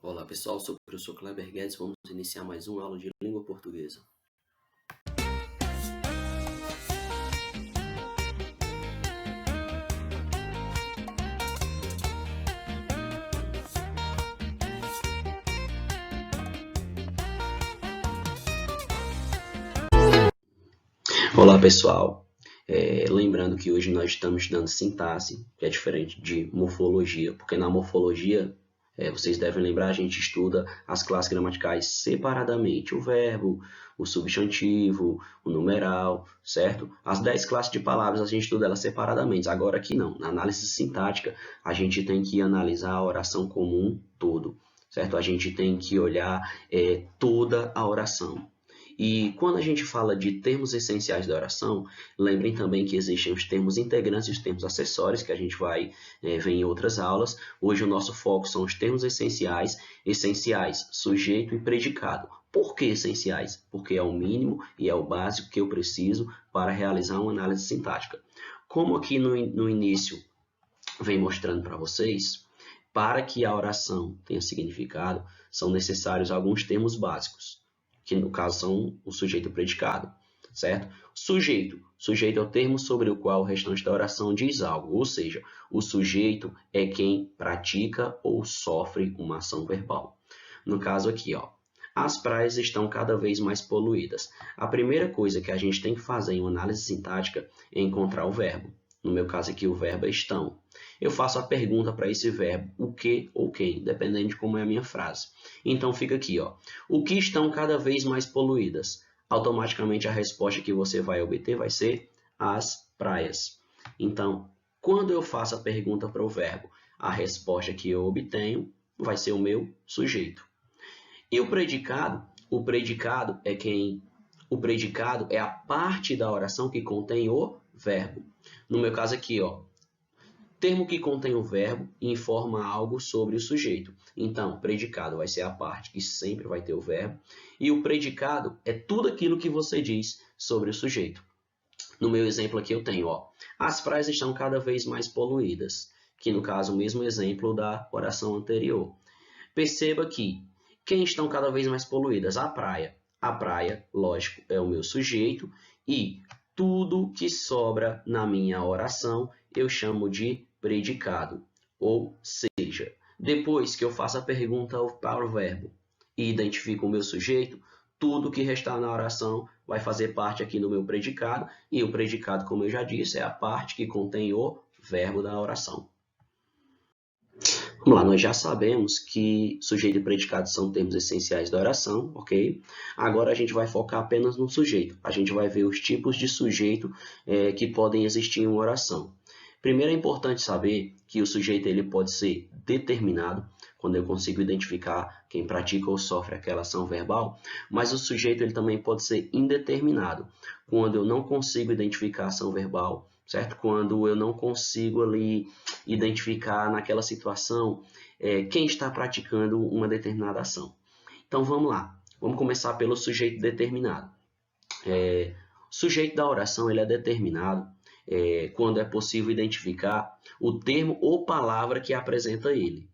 Olá pessoal, sou o professor Kleber Guedes, vamos iniciar mais uma aula de língua portuguesa. Olá pessoal, lembrando que hoje nós estamos estudando sintaxe, que é diferente de morfologia, porque na morfologia, vocês devem lembrar, a gente estuda as classes gramaticais separadamente, o verbo, o substantivo, o numeral, certo? As 10 classes de palavras a gente estuda elas separadamente, agora aqui não, na análise sintática a gente tem que analisar a oração como um todo, certo? A gente tem que olhar toda a oração. E quando a gente fala de termos essenciais da oração, lembrem também que existem os termos integrantes e os termos acessórios, que a gente vai ver em outras aulas. Hoje o nosso foco são os termos essenciais, sujeito e predicado. Por que essenciais? Porque é o mínimo e é o básico que eu preciso para realizar uma análise sintática. Como aqui no início vem mostrando para vocês, para que a oração tenha significado, são necessários alguns termos básicos, que no caso são o sujeito e o predicado, certo? Sujeito é o termo sobre o qual o restante da oração diz algo, ou seja, o sujeito é quem pratica ou sofre uma ação verbal. No caso aqui, ó, as praias estão cada vez mais poluídas. A primeira coisa que a gente tem que fazer em uma análise sintática é encontrar o verbo. No meu caso aqui, o verbo é estão. Eu faço a pergunta para esse verbo, o que ou quem, dependendo de como é a minha frase. Então fica aqui, ó, o que estão cada vez mais poluídas? Automaticamente a resposta que você vai obter vai ser as praias. Então, quando eu faço a pergunta para o verbo, a resposta que eu obtenho vai ser o meu sujeito. E o predicado? O predicado é a parte da oração que contém o verbo. No meu caso aqui, ó, termo que contém o verbo informa algo sobre o sujeito. Então, predicado vai ser a parte que sempre vai ter o verbo. E o predicado é tudo aquilo que você diz sobre o sujeito. No meu exemplo aqui eu tenho, ó, as praias estão cada vez mais poluídas, que no caso o mesmo exemplo da oração anterior. Perceba que quem estão cada vez mais poluídas? A praia. A praia, lógico, é o meu sujeito e tudo que sobra na minha oração eu chamo de predicado. Ou seja, depois que eu faço a pergunta para o verbo e identifico o meu sujeito, tudo que restar na oração vai fazer parte aqui do meu predicado, e o predicado, como eu já disse, é a parte que contém o verbo da oração. Vamos lá, nós já sabemos que sujeito e predicado são termos essenciais da oração, ok? Agora a gente vai focar apenas no sujeito. A gente vai ver os tipos de sujeito que podem existir em uma oração. Primeiro é importante saber que o sujeito ele pode ser determinado, quando eu consigo identificar quem pratica ou sofre aquela ação verbal, mas o sujeito ele também pode ser indeterminado, quando eu não consigo identificar a ação verbal, certo? Quando eu não consigo ali identificar naquela situação quem está praticando uma determinada ação. Então vamos lá, vamos começar pelo sujeito determinado. O sujeito da oração ele é determinado quando é possível identificar o termo ou palavra que apresenta ele.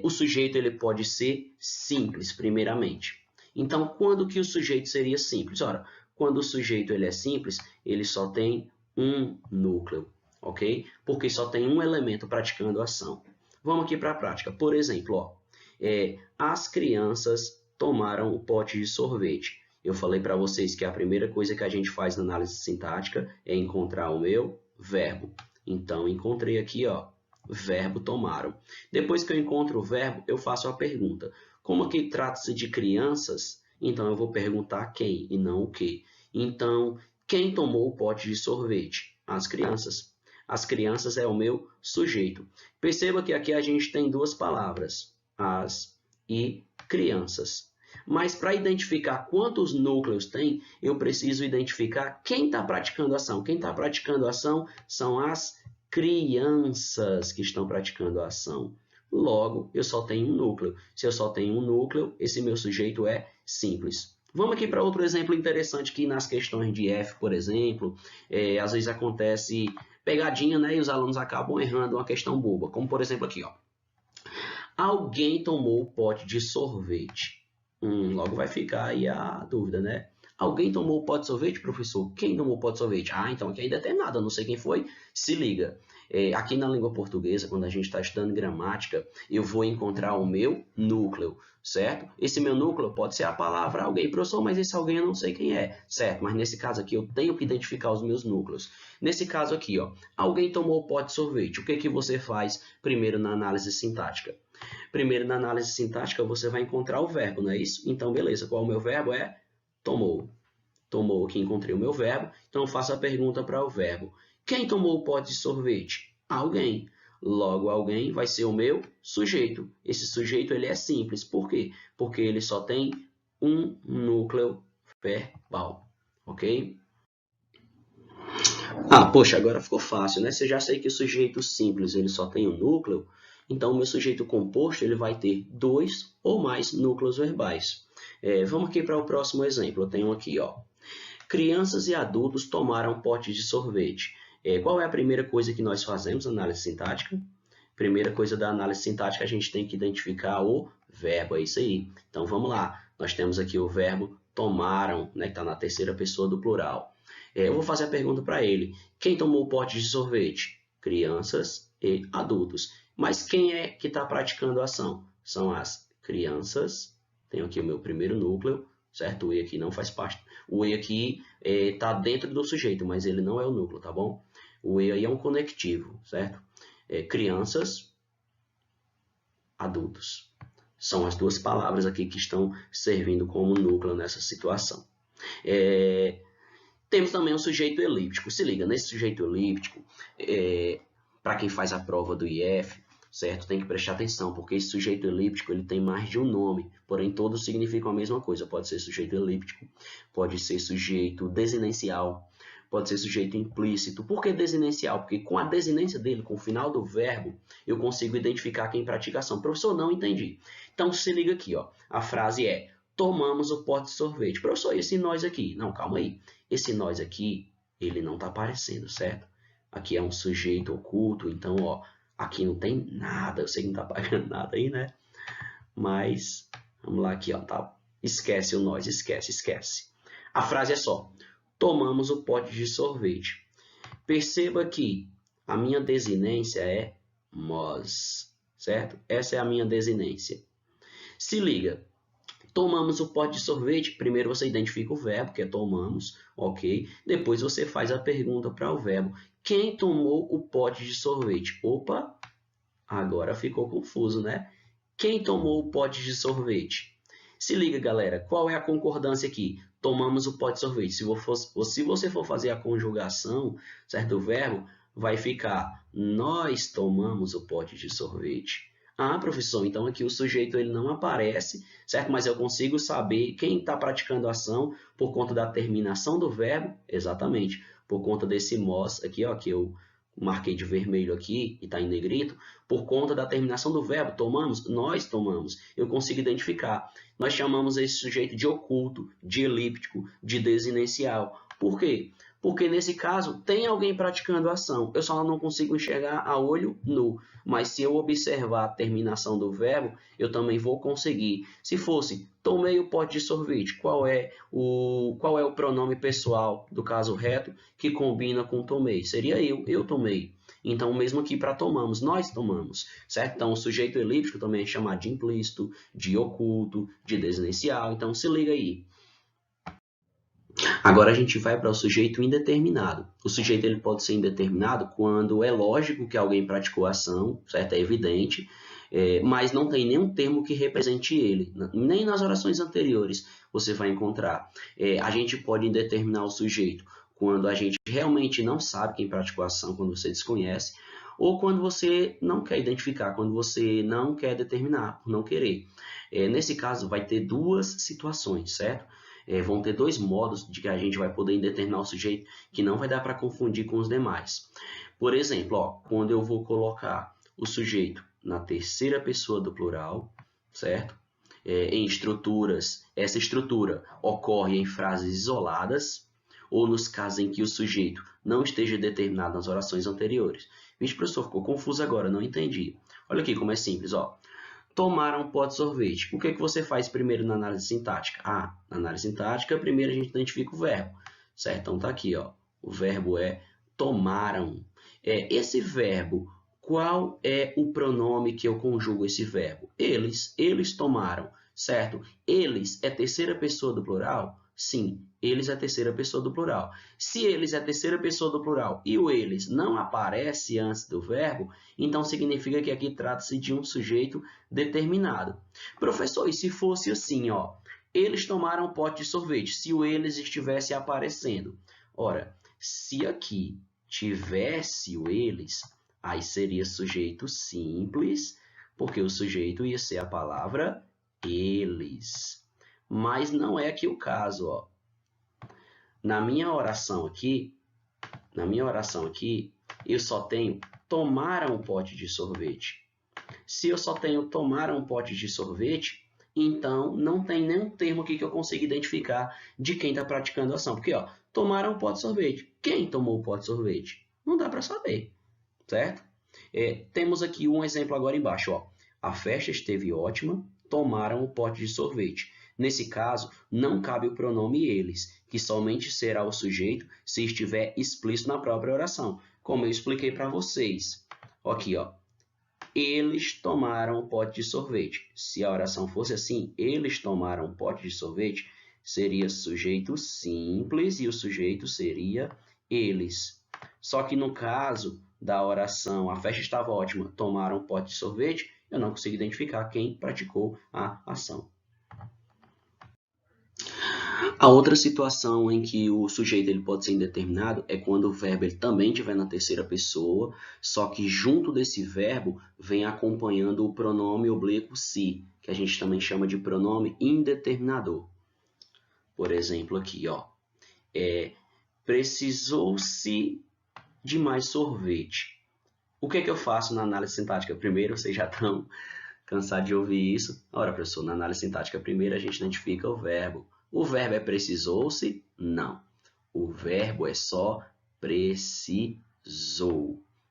O sujeito ele pode ser simples, primeiramente. Então, quando que o sujeito seria simples? Ora, quando o sujeito ele é simples, ele só tem um núcleo, ok? Porque só tem um elemento praticando a ação. Vamos aqui para a prática. Por exemplo, ó, as crianças tomaram o pote de sorvete. Eu falei para vocês que a primeira coisa que a gente faz na análise sintática é encontrar o meu verbo. Então, encontrei aqui, ó, verbo tomaram. Depois que eu encontro o verbo, eu faço a pergunta. Como aqui trata-se de crianças, então eu vou perguntar quem e não o que. Então, quem tomou o pote de sorvete? As crianças. As crianças é o meu sujeito. Perceba que aqui a gente tem duas palavras, as e crianças. Mas para identificar quantos núcleos tem, eu preciso identificar quem está praticando a ação. Quem está praticando a ação são as crianças que estão praticando a ação. Logo, eu só tenho um núcleo. Se eu só tenho um núcleo, esse meu sujeito é simples. Vamos aqui para outro exemplo interessante que nas questões de F, por exemplo, às vezes acontece pegadinha, né? E os alunos acabam errando uma questão boba. Como por exemplo aqui, ó. Alguém tomou o pote de sorvete. Logo vai ficar aí a dúvida, né? Alguém tomou o pote de sorvete, professor? Quem tomou o pote de sorvete? Então aqui é indeterminado, eu não sei quem foi. Se liga, aqui na língua portuguesa, quando a gente está estudando gramática, eu vou encontrar o meu núcleo, certo? Esse meu núcleo pode ser a palavra alguém, professor, mas esse alguém eu não sei quem é, certo? Mas nesse caso aqui eu tenho que identificar os meus núcleos. Nesse caso aqui, ó, alguém tomou o pote de sorvete. O que que você faz primeiro na análise sintática? Primeiro, na análise sintática, você vai encontrar o verbo, não é isso? Então, beleza, qual é o meu verbo? É tomou. Tomou, aqui encontrei o meu verbo, então eu faço a pergunta para o verbo. Quem tomou o pote de sorvete? Alguém. Logo, alguém vai ser o meu sujeito. Esse sujeito ele é simples. Por quê? Porque ele só tem um núcleo verbal. Ok? Poxa, agora ficou fácil, né? Você já sei que o sujeito simples ele só tem um núcleo, então o meu sujeito composto ele vai ter 2 ou mais núcleos verbais. Vamos aqui para o próximo exemplo. Eu tenho aqui, ó. Crianças e adultos tomaram potes de sorvete. Qual é a primeira coisa que nós fazemos na análise sintática? Primeira coisa da análise sintática, a gente tem que identificar o verbo, é isso aí. Então vamos lá, nós temos aqui o verbo tomaram, né, que está na terceira pessoa do plural. Eu vou fazer a pergunta para ele. Quem tomou o pote de sorvete? Crianças e adultos. Mas quem é que está praticando a ação? São as crianças. Tenho aqui o meu primeiro núcleo, certo? O E aqui não faz parte. O E aqui está dentro do sujeito, mas ele não é o núcleo, tá bom? O E aí é um conectivo, certo? Crianças, adultos. São as duas palavras aqui que estão servindo como núcleo nessa situação. Temos também um sujeito elíptico. Se liga, nesse sujeito elíptico, para quem faz a prova do IF, certo? Tem que prestar atenção, porque esse sujeito elíptico ele tem mais de um nome, porém todos significam a mesma coisa. Pode ser sujeito elíptico, pode ser sujeito desinencial, pode ser sujeito implícito. Por que desinencial? Porque com a desinência dele, com o final do verbo, eu consigo identificar quem pratica a ação. Professor, não entendi. Então se liga aqui, ó. A frase é: tomamos o pote de sorvete. Professor, e esse nós aqui? Não, calma aí. Esse nós aqui, ele não está aparecendo, certo? Aqui é um sujeito oculto, então, ó, aqui não tem nada. Eu sei que não está pagando nada aí, né? Mas, vamos lá aqui, ó, tá? Esquece o nós, esquece. A frase é só: tomamos o pote de sorvete. Perceba que a minha desinência é mos, certo? Essa é a minha desinência. Se liga, tomamos o pote de sorvete, primeiro você identifica o verbo, que é tomamos, ok? Depois você faz a pergunta para o verbo. Quem tomou o pote de sorvete? Opa, agora ficou confuso, né? Quem tomou o pote de sorvete? Se liga, galera, qual é a concordância aqui? Tomamos o pote de sorvete. Se você for fazer a conjugação, certo, do verbo, vai ficar nós tomamos o pote de sorvete. Professor, então aqui o sujeito ele não aparece, certo? Mas eu consigo saber quem está praticando a ação por conta da terminação do verbo, exatamente, por conta desse mos aqui, ó, que eu marquei de vermelho aqui e está em negrito, por conta da terminação do verbo, tomamos, nós tomamos, eu consigo identificar. Nós chamamos esse sujeito de oculto, de elíptico, de desinencial. Por quê? Porque nesse caso tem alguém praticando a ação, eu só não consigo enxergar a olho nu, mas se eu observar a terminação do verbo, eu também vou conseguir. Se fosse, tomei o pote de sorvete, qual é o pronome pessoal do caso reto que combina com tomei? Seria eu tomei. Então, mesmo aqui para tomamos, nós tomamos, certo? Então, o sujeito elíptico também é chamado de implícito, de oculto, de desinencial. Então, se liga aí. Agora a gente vai para o sujeito indeterminado. O sujeito ele pode ser indeterminado quando é lógico que alguém praticou a ação, certo? É evidente, mas não tem nenhum termo que represente ele. Nem nas orações anteriores você vai encontrar. A gente pode indeterminar o sujeito quando a gente realmente não sabe quem praticou a ação, quando você desconhece, ou quando você não quer identificar, quando você não quer determinar, por não querer. Nesse caso, vai ter duas situações, certo? Vão ter dois modos de que a gente vai poder indeterminar o sujeito que não vai dar para confundir com os demais. Por exemplo, ó, quando eu vou colocar o sujeito na terceira pessoa do plural, certo? Em estruturas, essa estrutura ocorre em frases isoladas ou nos casos em que o sujeito não esteja determinado nas orações anteriores. Vixe, professor, ficou confuso agora, não entendi. Olha aqui como é simples, ó. tomaram um pote de sorvete. O que você faz primeiro na análise sintática? Na análise sintática, primeiro a gente identifica o verbo, certo? Então tá aqui, ó. O verbo é tomaram. Esse verbo, qual é o pronome que eu conjugo esse verbo? Eles tomaram, certo? Eles é terceira pessoa do plural? Sim, eles é terceira pessoa do plural. Se eles é terceira pessoa do plural e o eles não aparece antes do verbo, então significa que aqui trata-se de um sujeito determinado. Professor, e se fosse assim, ó, eles tomaram um pote de sorvete, se o eles estivesse aparecendo? Ora, se aqui tivesse o eles, aí seria sujeito simples, porque o sujeito ia ser a palavra eles. Mas não é aqui o caso, ó. Na minha oração aqui, eu só tenho tomaram um pote de sorvete. Se eu só tenho tomaram um pote de sorvete, então não tem nenhum termo aqui que eu consiga identificar de quem está praticando a ação. Porque, ó, tomaram um pote de sorvete. Quem tomou o pote de sorvete? Não dá para saber, certo? Temos aqui um exemplo agora embaixo, ó. A festa esteve ótima, tomaram um pote de sorvete. Nesse caso, não cabe o pronome eles, que somente será o sujeito se estiver explícito na própria oração, como eu expliquei para vocês. Aqui, ó. Eles tomaram um pote de sorvete. Se a oração fosse assim, eles tomaram um pote de sorvete, seria sujeito simples e o sujeito seria eles. Só que no caso da oração, a festa estava ótima, tomaram um pote de sorvete, eu não consigo identificar quem praticou a ação. A outra situação em que o sujeito ele pode ser indeterminado é quando o verbo ele também estiver na terceira pessoa, só que junto desse verbo vem acompanhando o pronome oblíquo se, que a gente também chama de pronome indeterminador. Por exemplo, aqui, ó, precisou-se de mais sorvete. O que é que eu faço na análise sintática? Primeiro, vocês já estão cansados de ouvir isso. Ora, professor, na análise sintática primeiro a gente identifica o verbo. O verbo é precisou-se? Não. O verbo é só precisou,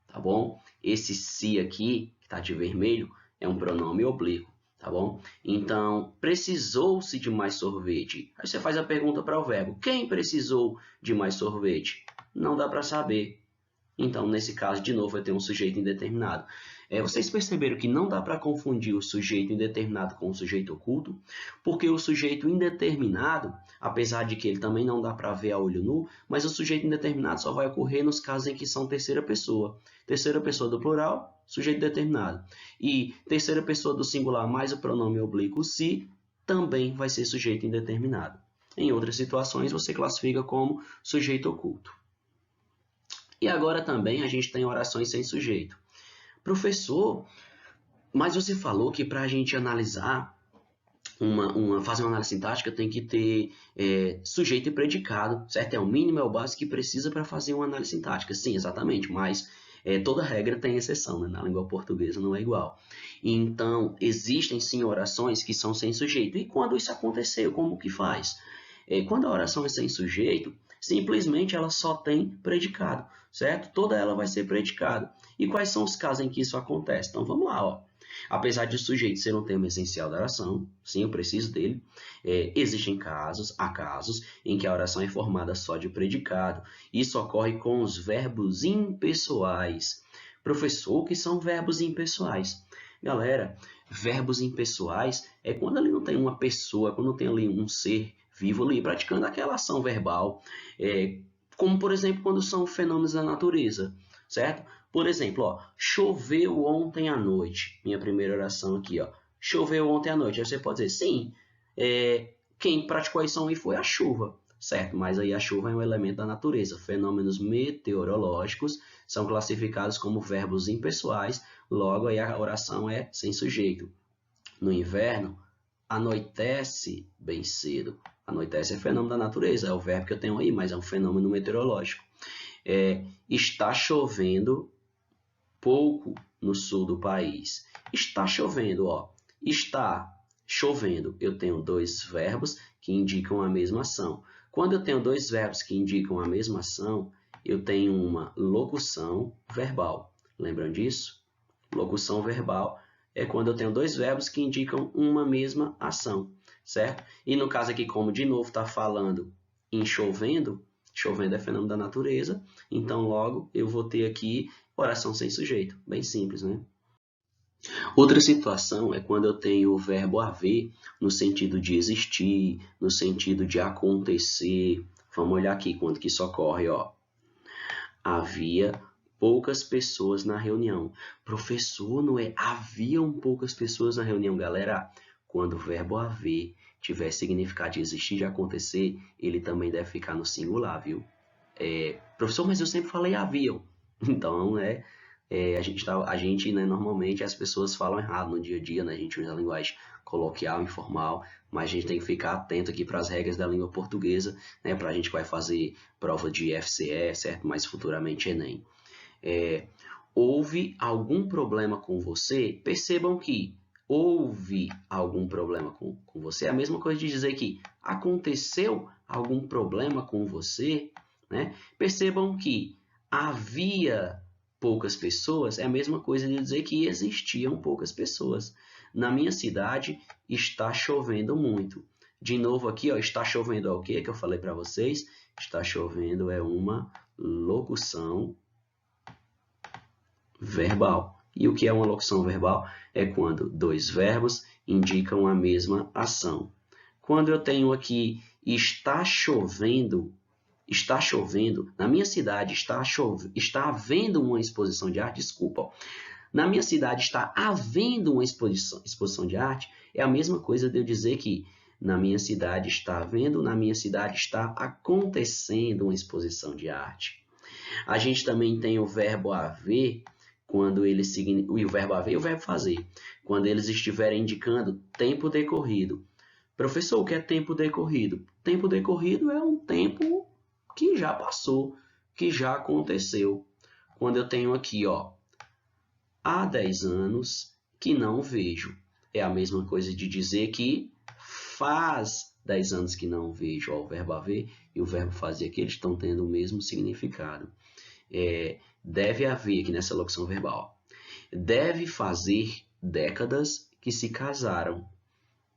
tá bom? Esse se aqui, que está de vermelho, é um pronome oblíquo, tá bom? Então, precisou-se de mais sorvete. Aí você faz a pergunta para o verbo. Quem precisou de mais sorvete? Não dá para saber. Então, nesse caso, de novo, vai ter um sujeito indeterminado. Vocês perceberam que não dá para confundir o sujeito indeterminado com o sujeito oculto? Porque o sujeito indeterminado, apesar de que ele também não dá para ver a olho nu, mas o sujeito indeterminado só vai ocorrer nos casos em que são terceira pessoa. Terceira pessoa do plural, sujeito determinado. E terceira pessoa do singular mais o pronome oblíquo se, também vai ser sujeito indeterminado. Em outras situações, você classifica como sujeito oculto. E agora também a gente tem orações sem sujeito. Professor, mas você falou que para a gente analisar, fazer uma análise sintática tem que ter sujeito e predicado, certo? É o mínimo, é o básico que precisa para fazer uma análise sintática. Sim, exatamente, mas toda regra tem exceção, né? Na língua portuguesa não é igual. Então, existem sim orações que são sem sujeito. E quando isso aconteceu, como que faz? Quando a oração é sem sujeito, simplesmente ela só tem predicado, certo? Toda ela vai ser predicado. E quais são os casos em que isso acontece? Então vamos lá, ó. Apesar de o sujeito ser um termo essencial da oração, sim, eu preciso dele, há casos em que a oração é formada só de predicado. Isso ocorre com os verbos impessoais. Professor, o que são verbos impessoais? Galera, verbos impessoais é quando ali não tem uma pessoa, quando tem ali um ser vivo ali praticando aquela ação verbal, como por exemplo quando são fenômenos da natureza, certo? Por exemplo, ó, choveu ontem à noite. Minha primeira oração aqui, ó, choveu ontem à noite. Aí você pode dizer, sim, quem praticou a ação aí foi a chuva, certo? Mas aí a chuva é um elemento da natureza. Fenômenos meteorológicos são classificados como verbos impessoais, logo aí a oração é sem sujeito. No inverno, anoitece bem cedo. Anoitece é fenômeno da natureza, é o verbo que eu tenho aí, mas é um fenômeno meteorológico. Está chovendo pouco no sul do país. Está chovendo, ó. Está chovendo. Eu tenho dois verbos que indicam a mesma ação. Quando eu tenho dois verbos que indicam a mesma ação, eu tenho uma locução verbal. Lembram disso? Locução verbal é quando eu tenho dois verbos que indicam uma mesma ação, certo? E no caso aqui, como de novo está falando em chovendo, chovendo é fenômeno da natureza, então logo eu vou ter aqui oração sem sujeito, bem simples, né? Outra situação é quando eu tenho o verbo haver no sentido de existir, no sentido de acontecer. Vamos olhar aqui quando que isso ocorre, ó. Havia poucas pessoas na reunião. Professor, não é? Haviam poucas pessoas na reunião, galera. Quando o verbo haver tiver significado de existir, de acontecer, ele também deve ficar no singular, viu? Professor, mas eu sempre falei haviam. Então, a gente, né, normalmente as pessoas falam errado no dia a dia, né? A gente usa a linguagem coloquial, informal, mas a gente tem que ficar atento aqui para as regras da língua portuguesa, né? Para a gente que vai fazer prova de FCE, certo? Mais futuramente Enem. Houve algum problema com você? Percebam que houve algum problema com você. É a mesma coisa de dizer que aconteceu algum problema com você, né? Percebam que havia poucas pessoas, é a mesma coisa de dizer que existiam poucas pessoas. Na minha cidade está chovendo muito. De novo aqui, ó, está chovendo é o quê? Que eu falei para vocês? Está chovendo é uma locução verbal. E o que é uma locução verbal? É quando dois verbos indicam a mesma ação. Quando eu tenho aqui está chovendo, na minha cidade está havendo uma exposição de arte, desculpa. Na minha cidade está havendo uma exposição de arte, é a mesma coisa de eu dizer que na minha cidade está havendo, na minha cidade está acontecendo uma exposição de arte. A gente também tem o verbo haver, quando ele o verbo haver e o verbo fazer, quando eles estiverem indicando tempo decorrido. Professor, o que é tempo decorrido? Tempo decorrido é um tempo que já passou, que já aconteceu. Quando eu tenho aqui, ó, há 10 anos que não vejo. É a mesma coisa de dizer que faz 10 anos que não vejo. Ó, o verbo haver e o verbo fazer aqui, eles estão tendo o mesmo significado. Deve haver, aqui nessa locução verbal, deve fazer décadas que se casaram.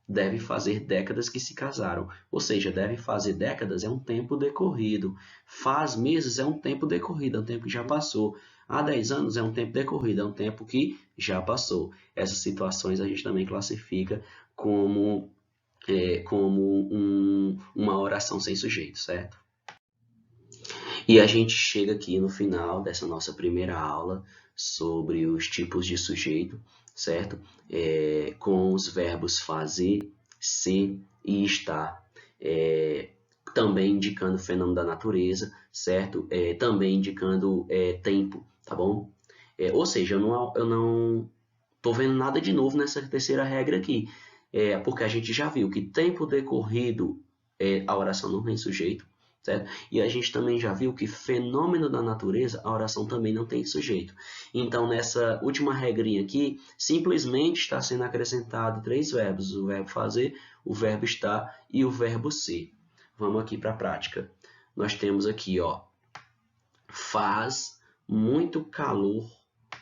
Deve fazer décadas que se casaram. Ou seja, deve fazer décadas é um tempo decorrido. Faz meses é um tempo decorrido, é um tempo que já passou. Há 10 anos é um tempo decorrido, é um tempo que já passou. Essas situações a gente também classifica como uma oração sem sujeito, certo? E a gente chega aqui no final dessa nossa primeira aula sobre os tipos de sujeito, certo? Com os verbos fazer, ser e estar. Também indicando fenômeno da natureza, certo? Também indicando tempo, tá bom? Ou seja, eu não tô vendo nada de novo nessa terceira regra aqui, porque a gente já viu que tempo decorrido a oração não tem sujeito, certo? E a gente também já viu que fenômeno da natureza, a oração também não tem sujeito. Então, nessa última regrinha aqui, simplesmente está sendo acrescentado 3 verbos, o verbo fazer, o verbo estar e o verbo ser. Vamos aqui para a prática. Nós temos aqui, ó, faz muito calor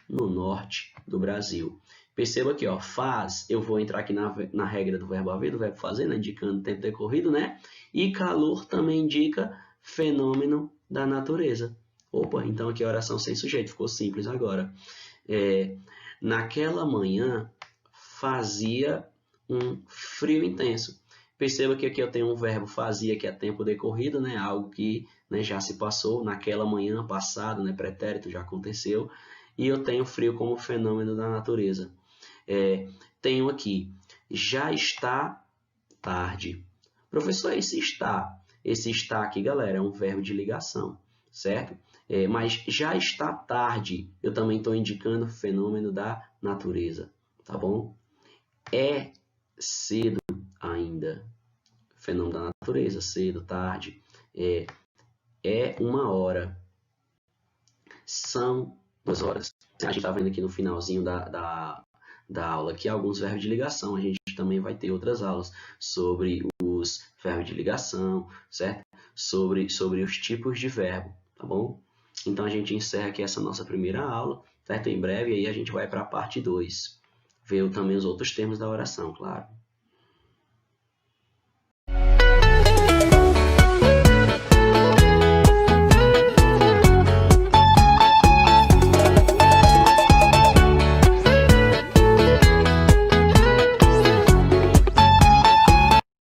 no norte do Brasil. Perceba aqui, ó, faz, eu vou entrar aqui na regra do verbo haver, do verbo fazer, né, indicando tempo decorrido, né? E calor também indica fenômeno da natureza. Opa, então aqui a oração sem sujeito, ficou simples agora. Naquela manhã fazia um frio intenso. Perceba que aqui eu tenho um verbo fazia, que é tempo decorrido, né? Algo que, né, já se passou, naquela manhã, passado, né? Pretérito, já aconteceu. E eu tenho frio como fenômeno da natureza. Tenho aqui, já está tarde. Professor, esse está aqui, galera, é um verbo de ligação, certo? Mas já está tarde, eu também estou indicando fenômeno da natureza, tá bom? É cedo ainda, fenômeno da natureza, cedo, tarde. É 1 hora, são 2 horas. A gente está vendo aqui no finalzinho da aula aqui alguns verbos de ligação. A gente também vai ter outras aulas sobre os verbos de ligação, certo? Sobre os tipos de verbo, tá bom? Então a gente encerra aqui essa nossa primeira aula, certo? Em breve aí a gente vai para a parte 2. ver também os outros termos da oração, claro.